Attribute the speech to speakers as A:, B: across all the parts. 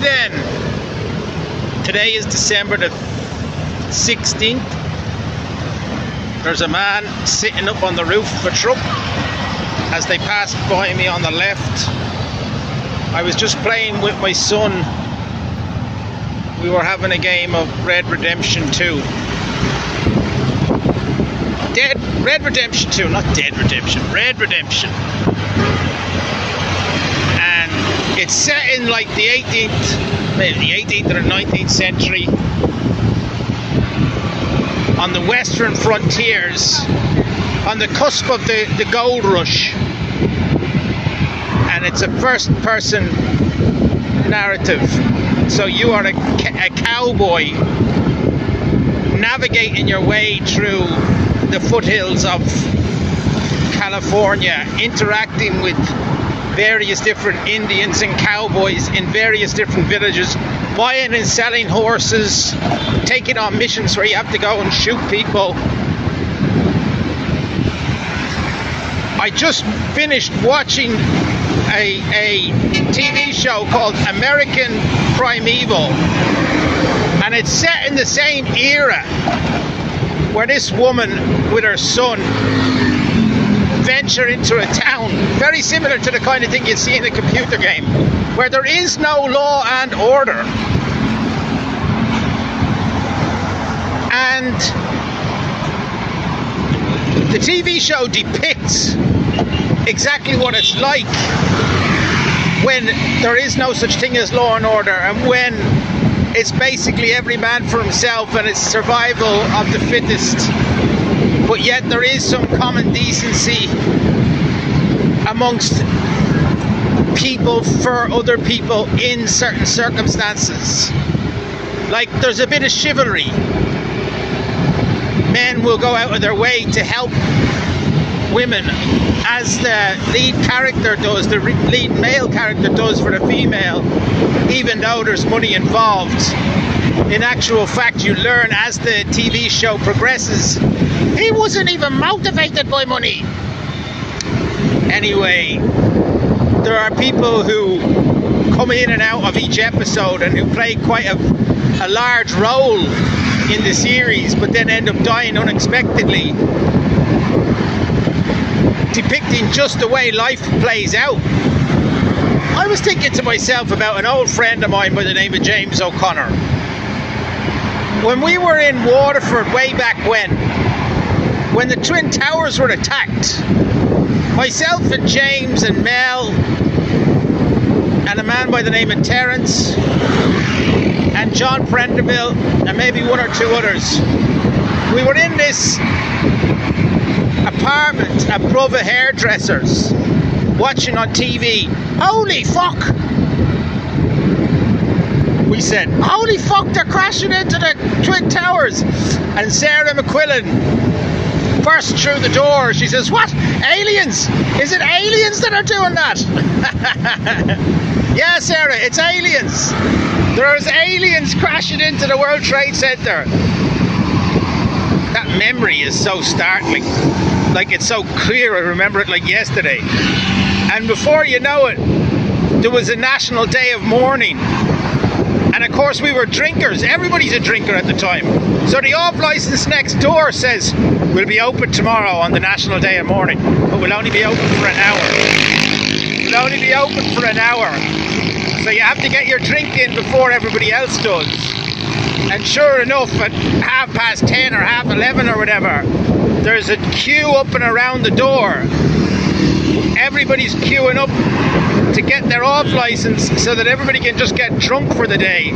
A: then. Today is December the 16th. There's a man sitting up on the roof of a truck as they passed by me on the left. I was just playing with my son. We were having a game of Red Redemption 2. Red Redemption 2, not Dead Redemption, Red Redemption. And it's set in like the 18th, maybe the 18th or the 19th century, on the western frontiers, on the cusp of the gold rush. And it's a first person narrative. So you are a cowboy navigating your way through the foothills of California, interacting with various different Indians and cowboys in various different villages, buying and selling horses, taking on missions where you have to go and shoot people. I just finished watching a TV show called American Primeval, and it's set in the same era where this woman with her son venture into a town very similar to the kind of thing you see in a computer game, where there is no law and order. And the TV show depicts exactly what it's like when there is no such thing as law and order, and when it's basically every man for himself and it's survival of the fittest, but yet there is some common decency amongst people for other people in certain circumstances. Like, there's a bit of chivalry. Men will go out of their way to help women, as the lead character does, the lead male character does for the female, even though there's money involved. In actual fact, you learn as the TV show progresses, he wasn't even motivated by money. Anyway, there are people who come in and out of each episode and who play quite a large role in the series, but then end up dying unexpectedly, depicting just the way life plays out. I was thinking to myself about an old friend of mine by the name of James O'Connor. When we were in Waterford way back when the Twin Towers were attacked, myself and James and Mel and a man by the name of Terence and John Prenderville and maybe one or two others, we were in this apartment above a hairdresser's watching on TV. Holy fuck! We said, holy fuck, they're crashing into the Twin Towers. And Sarah McQuillan burst through the door. She says, what? Aliens? Is it aliens that are doing that? Yeah, Sarah, it's aliens. There's aliens crashing into the World Trade Center. That memory is so startling. Like, it's so clear. I remember it like yesterday. And before you know it, there was a national day of mourning. And of course we were drinkers. Everybody's a drinker at the time. So the off-licence next door says, we'll be open tomorrow on the national day of mourning, but we'll only be open for an hour. We'll only be open for an hour. So you have to get your drink in before everybody else does. And sure enough, at 10:30 or 11:30 or whatever, there's a queue up and around the door. Everybody's queuing up to get their off license so that everybody can just get drunk for the day.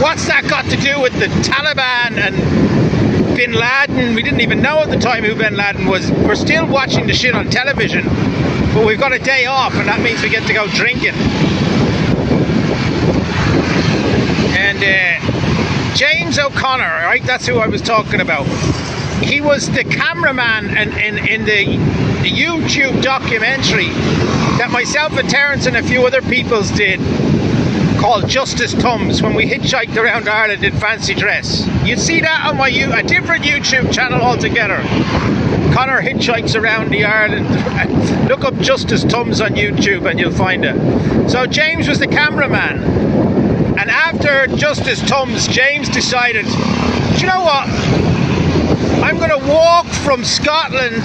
A: What's that got to do with the Taliban and Bin Laden? We didn't even know at the time who Bin Laden was. We're still watching the shit on television, but we've got a day off, and that means we get to go drinking. And James O'Connor, right? That's who I was talking about. He was the cameraman in the YouTube documentary that myself and Terence and a few other peoples did called Justice Tums when we hitchhiked around Ireland in fancy dress. You'd see that on a different YouTube channel altogether. Connor hitchhikes around the Ireland. Look up Justice Tums on YouTube and you'll find it. So James was the cameraman. And after Justice Tums, James decided, do you know what? I'm going to walk from Scotland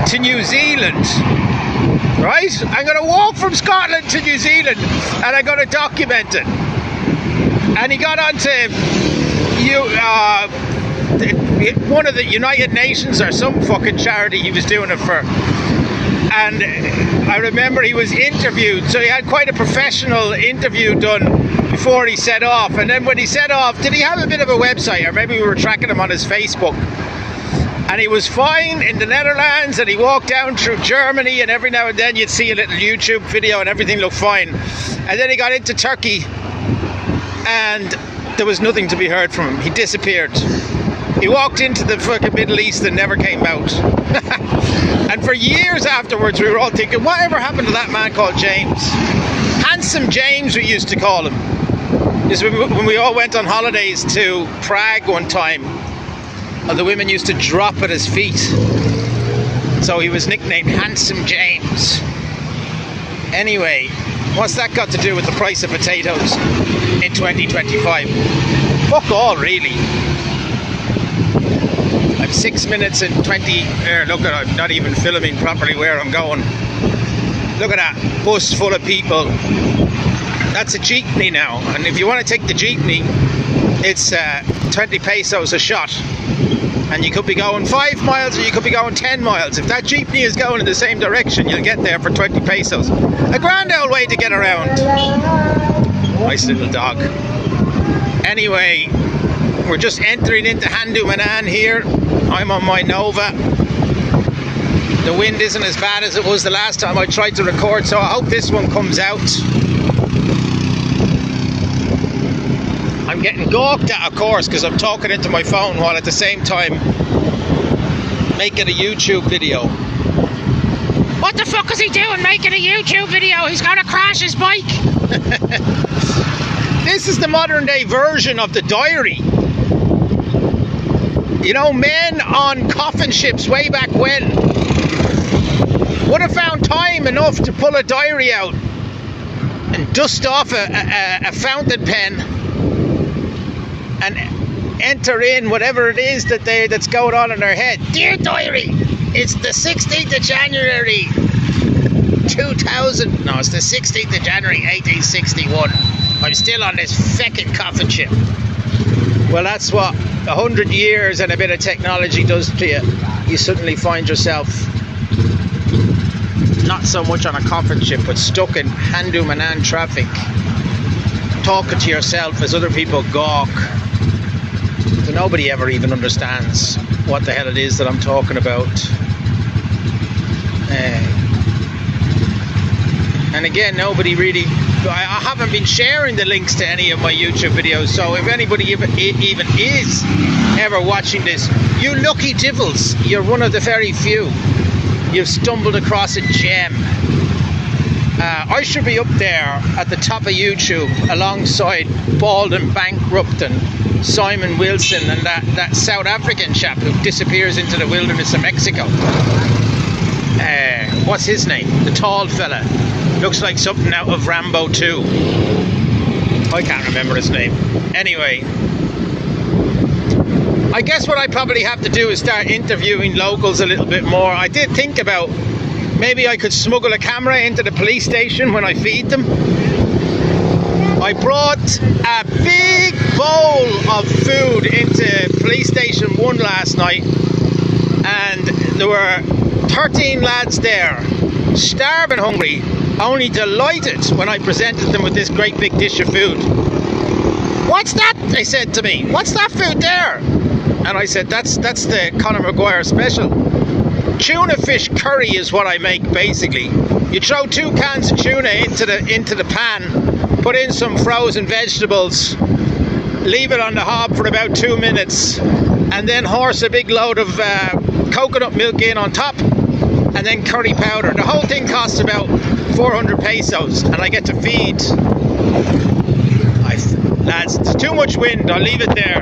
A: to New Zealand. Right? I'm going to walk from Scotland to New Zealand and I'm going to document it. And he got onto one of the United Nations or some fucking charity he was doing it for. And I remember he was interviewed, so he had quite a professional interview done before he set off. And then when he set off, did he have a bit of a website, or maybe we were tracking him on his Facebook? And he was fine in the Netherlands, and he walked down through Germany, and every now and then you'd see a little YouTube video and everything looked fine. And then he got into Turkey and there was nothing to be heard from him. He disappeared. He walked into the fucking Middle East and never came out. And for years afterwards we were all thinking, whatever happened to that man called James? Handsome James, we used to call him. This was when we all went on holidays to Prague one time. And the women used to drop at his feet. So he was nicknamed Handsome James. Anyway, what's that got to do with the price of potatoes in 2025? Fuck all, really. I'm 6 minutes and 20. Look at it, I'm not even filming properly where I'm going. Look at that bus full of people. That's a jeepney now, and if you want to take the jeepney, it's 20 pesos a shot. And you could be going 5 miles or you could be going 10 miles. If that jeepney is going in the same direction, you'll get there for 20 pesos. A grand old way to get around. Nice little dog. Anyway, we're just entering into Handu-Manan here. I'm on my Nova. The wind isn't as bad as it was the last time I tried to record, so I hope this one comes out. I'm getting gawked at, of course, because I'm talking into my phone while at the same time making a YouTube video. What the fuck is he doing making a YouTube video? He's gonna crash his bike. This is the modern day version of the diary. You know, men on coffin ships way back when would have found time enough to pull a diary out and dust off a fountain pen and enter in whatever it is that's going on in their head. Dear diary, it's the 16th of January 2000. No, it's the 16th of January 1861. I'm still on this feckin' coffin ship. Well, that's what 100 years and a bit of technology does to you. You suddenly find yourself not so much on a coffin ship, but stuck in Handu-Manan traffic, talking to yourself as other people gawk. So nobody ever even understands what the hell it is that I'm talking about. And again, nobody really... I haven't been sharing the links to any of my YouTube videos, so if anybody even is ever watching this, you lucky divils, you're one of the very few. You've stumbled across a gem. I should be up there at the top of YouTube alongside Bald and Bankrupt and Simon Wilson and that South African chap who disappears into the wilderness of Mexico. What's his name? The tall fella. Looks like something out of Rambo 2. I can't remember his name. Anyway, I guess what I probably have to do is start interviewing locals a little bit more. I did think about maybe I could smuggle a camera into the police station when I feed them. I brought a big bowl of food into police station 1 last night, and there were 13 lads there, starving hungry, only delighted when I presented them with this great big dish of food. What's that? They said to me. What's that food there? And I said, that's the Conor Maguire special. Tuna fish curry is what I make, basically. You throw 2 cans of tuna into the pan, put in some frozen vegetables, leave it on the hob for about 2 minutes, and then horse a big load of coconut milk in on top, and then curry powder. The whole thing costs about 400 pesos, and I get to feed. Lads, it's too much wind. I'll leave it there.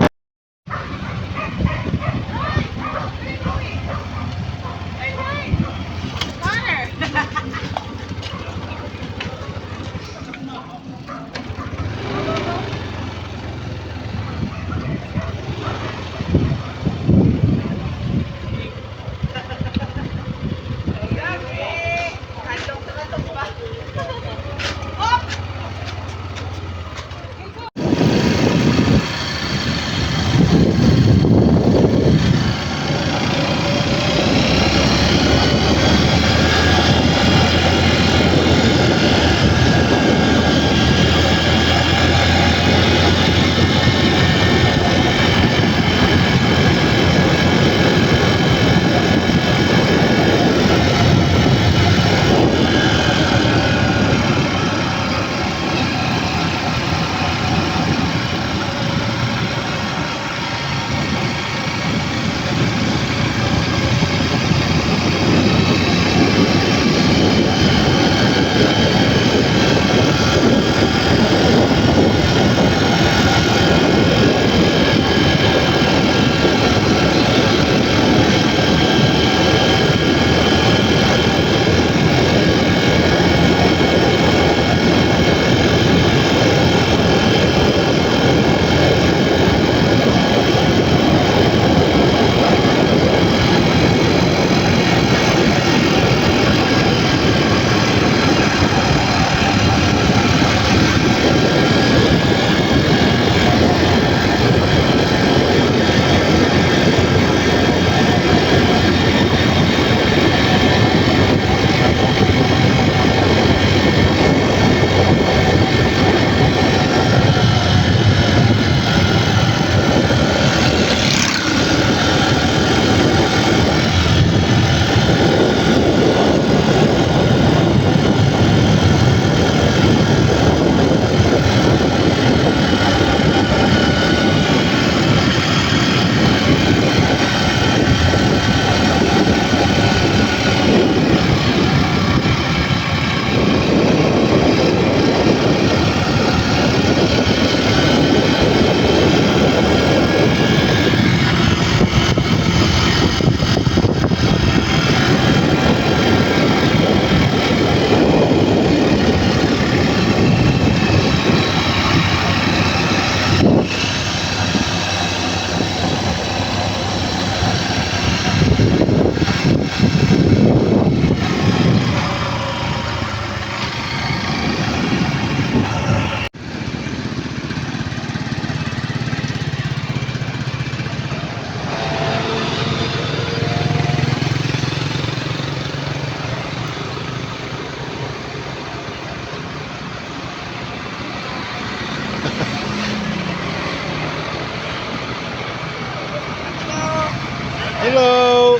B: Hello!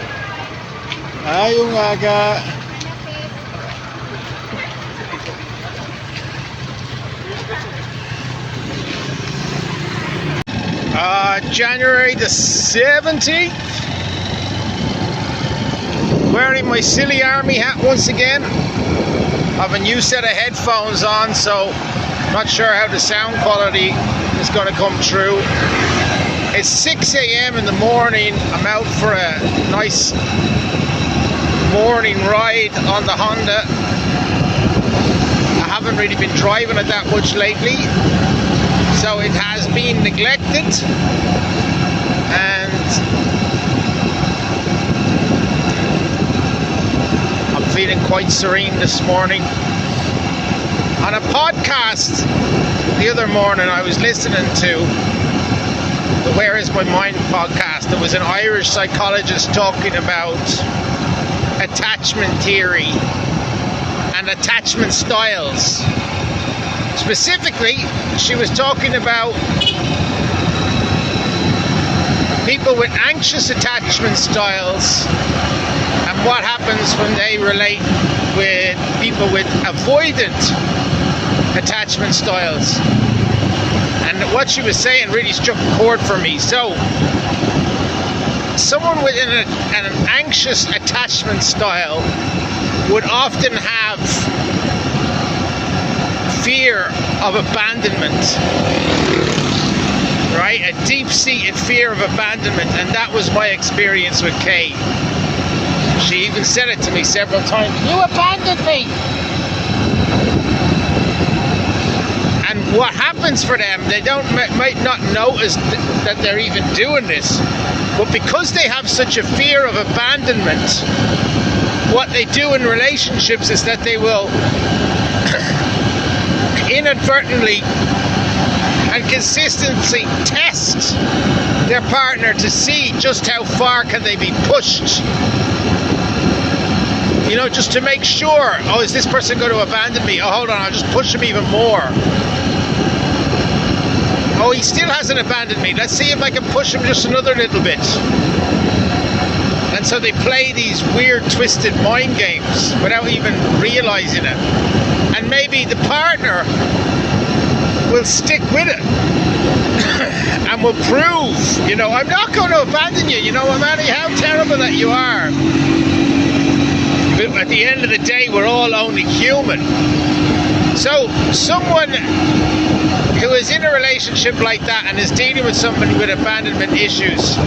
B: Ayong aga!
A: January the 17th. Wearing my silly army hat once again. I have a new set of headphones on, so not sure how the sound quality is going to come through. It's 6 a.m. in the morning. I'm out for a nice morning ride on the Honda. I haven't really been driving it that much lately, so it has been neglected, and I'm feeling quite serene this morning. On a podcast the other morning I was listening to the Where Is My Mind podcast. There was an Irish psychologist talking about attachment theory and attachment styles. Specifically, she was talking about people with anxious attachment styles and what happens when they relate with people with avoidant attachment styles. And what she was saying really struck a chord for me. So, someone with an anxious attachment style would often have fear of abandonment, right? A deep-seated fear of abandonment, and that was my experience with Kay. She even said it to me several times. You abandoned me! And what happens for them, they might not notice that they're even doing this, but because they have such a fear of abandonment, what they do in relationships is that they will inadvertently and consistently test their partner to see just how far can they be pushed. You know, just to make sure, oh, is this person going to abandon me? Oh, hold on, I'll just push him even more. Oh, he still hasn't abandoned me. Let's see if I can push him just another little bit. And so they play these weird, twisted mind games without even realizing it. And maybe the partner will stick with it and will prove, you know, I'm not going to abandon you, you know, no matter how terrible that you are. But at the end of the day, we're all only human. So someone who is in a relationship like that and is dealing with somebody with abandonment issues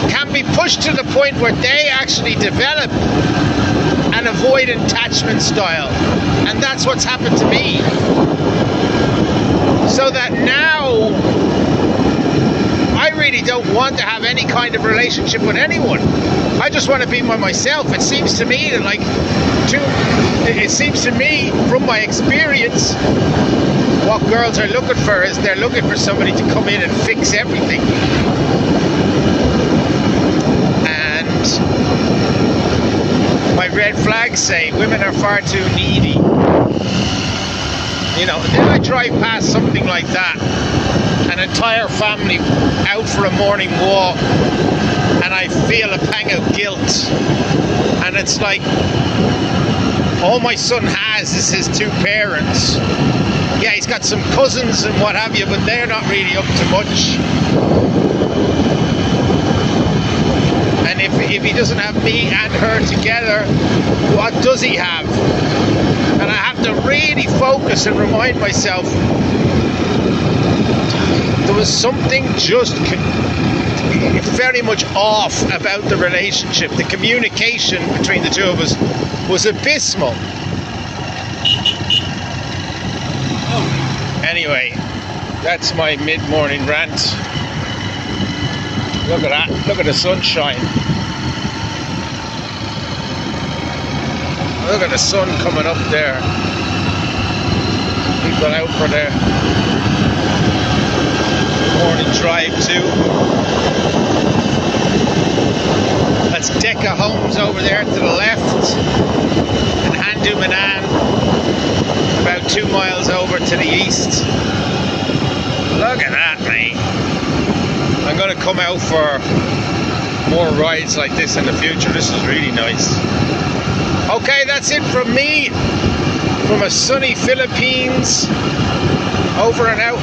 A: can be pushed to the point where they actually develop an avoidant attachment style. And that's what's happened to me. So that now I really don't want to have any kind of relationship with anyone. I just want to be by myself. It seems to me that from my experience, what girls are looking for is they're looking for somebody to come in and fix everything. And my red flags say women are far too needy. You know, then I drive past something like that, an entire family out for a morning walk, and I feel a pang of guilt. And it's like, all my son has is his two parents. Yeah, he's got some cousins and what have you, but they're not really up to much. And if he doesn't have me and her together, what does he have? And I have to really focus and remind myself there was something just very much off about the relationship. The communication between the two of us was abysmal. Anyway, that's my mid-morning rant. Look at that. Look at the sunshine. Look at the sun coming up there. People out for their morning drive too. That's Decca Homes over there to the left, and Handu Manan about 2 miles over to the east. Look at that, mate. I'm going to come out for more rides like this in the future. This is really nice. Okay, that's it from me, from a sunny Philippines. Over and out.